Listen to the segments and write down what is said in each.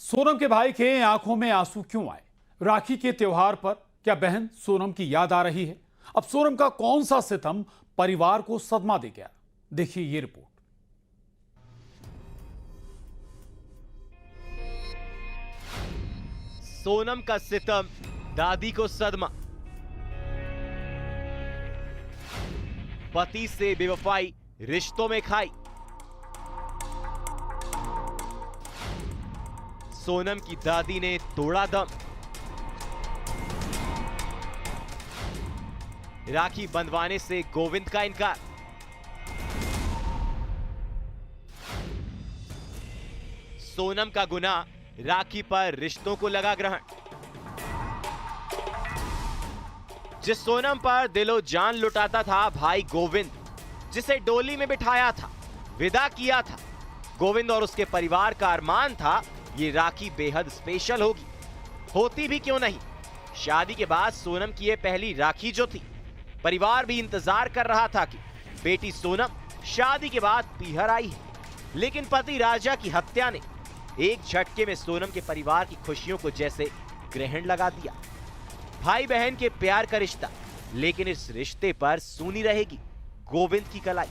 सोनम के भाई के आंखों में आंसू क्यों आए? राखी के त्योहार पर क्या बहन सोनम की याद आ रही है? अब सोनम का कौन सा सितम परिवार को सदमा दे गया? देखिए ये रिपोर्ट। सोनम का सितम, दादी को सदमा। पति से बेवफाई, रिश्तों में खाई। सोनम की दादी ने तोड़ा दम। राखी बंधवाने से गोविंद का इनकार। सोनम का गुनाह, राखी पर रिश्तों को लगा ग्रहण। जिस सोनम पर दिलो जान लुटाता था भाई गोविंद, जिसे डोली में बिठाया था, विदा किया था, गोविंद और उसके परिवार का अरमान था ये राखी बेहद स्पेशल होगी। होती भी क्यों नहीं। शादी के बाद सोनम की ये पहली राखी जो थी, परिवार भी इंतजार कर रहा था कि बेटी सोनम शादी के बाद पीहर आई है। लेकिन पति राजा की हत्या ने एक झटके में सोनम के परिवार की खुशियों को जैसे ग्रहण लगा दिया। भाई बहन के प्यार का रिश्ता, लेकिन इस रिश्ते पर सूनी रहेगी गोविंद की कलाई।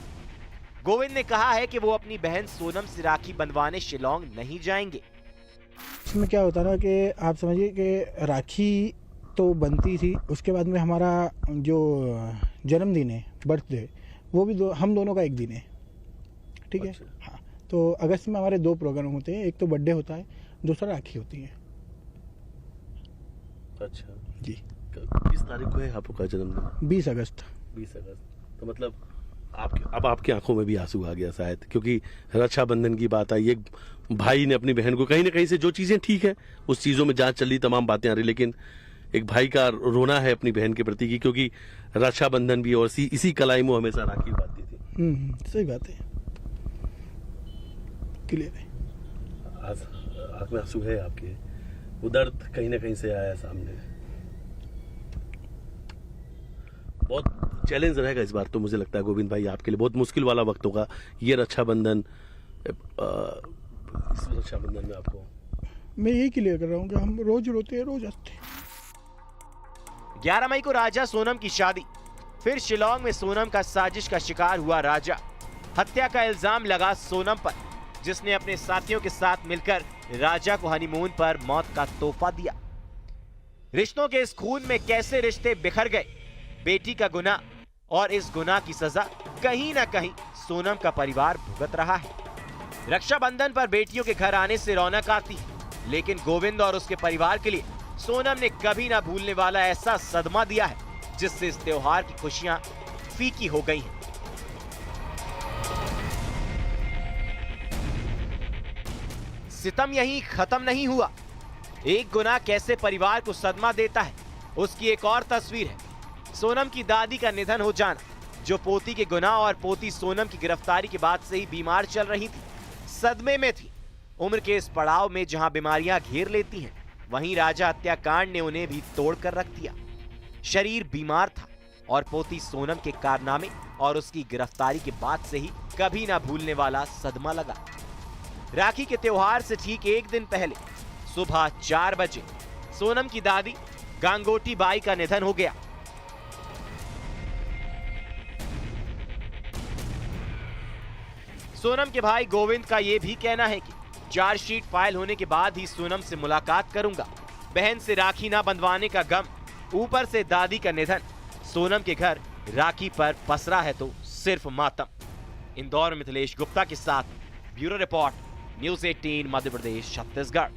गोविंद ने कहा है कि वो अपनी बहन सोनम से राखी बंधवाने शिलोंग नहीं जाएंगे। इसमें क्या होता ना कि आप समझिए कि राखी तो बनती थी, उसके बाद में हमारा जो जन्मदिन है, बर्थडे, वो भी हम दोनों का एक दिन है, ठीक है। हाँ, तो अगस्त में हमारे 2 प्रोग्राम होते हैं, एक तो बर्थडे होता है, दूसरा राखी होती है। अच्छा जी। किस तारीख को है आपका जन्मदिन? 20 अगस्त। 20 अगस्त। तो मतलब आपकी आंखों में भी आंसू आ गया शायद, क्योंकि रक्षाबंधन की बात आई। एक भाई ने अपनी बहन को कहीं ना कहीं से, जो चीजें ठीक है उस चीजों में जांच चल रही, तमाम बातें आ रही, लेकिन एक भाई का रोना है अपनी बहन के प्रति की, क्योंकि रक्षाबंधन भी और इसी कलाई में हमेशा राखी बांधती थी। सही बात है, क्लियर है। आज आंख में आंसू है आपके, वो दर्द कहीं ना कहीं से आया सामने। बहुत चैलेंज रहेगा इस बार तो, मुझे लगता है गोविंद भाई आपके लिए बहुत मुश्किल वाला वक्त होगा ये रक्षाबंधन। इस रक्षाबंधन में आपको मैं यही क्लियर कर रहा हूँ कि हम रोज रोते हैं, रोज हंसते हैं। 11 मई को राजा सोनम की शादी। फिर शिलोंग में सोनम का साजिश का शिकार हुआ राजा। हत्या का इल्जाम लगा सोनम पर, जिसने अपने साथियों के साथ मिलकर राजा को हनीमून पर मौत का तोहफा दिया। रिश्तों के इस खून में कैसे रिश्ते बिखर गए। बेटी का गुनाह, और इस गुनाह की सजा कहीं ना कहीं सोनम का परिवार भुगत रहा है। रक्षाबंधन पर बेटियों के घर आने से रौनक आती है, लेकिन गोविंद और उसके परिवार के लिए सोनम ने कभी ना भूलने वाला ऐसा सदमा दिया है, जिससे इस त्योहार की खुशियां फीकी हो गई हैं। सितम यहीं खत्म नहीं हुआ। एक गुनाह कैसे परिवार को सदमा देता है, उसकी एक और तस्वीर है। सोनम की दादी का निधन हो जाना, जो पोती के गुनाह और पोती सोनम की गिरफ्तारी के बाद से ही बीमार चल रही थी, सदमे में थी। उम्र के इस पड़ाव में जहां बीमारियां घेर लेती हैं, वहीं राजा हत्याकांड ने उन्हें भी तोड़ कर रख दिया। शरीर बीमार था और पोती सोनम के कारनामे और उसकी गिरफ्तारी के बाद से ही कभी ना भूलने वाला सदमा लगा। राखी के त्योहार से ठीक एक दिन पहले सुबह 4 बजे सोनम की दादी गांगोटी बाई का निधन हो गया। सोनम के भाई गोविंद का यह भी कहना है कि चार्जशीट फाइल होने के बाद ही सोनम से मुलाकात करूंगा। बहन से राखी ना बंधवाने का गम, ऊपर से दादी का निधन। सोनम के घर राखी पर पसरा है तो सिर्फ मातम। इंदौर में मिथिलेश गुप्ता के साथ bureau report, news 18 Madhya Pradesh, Chhattisgarh.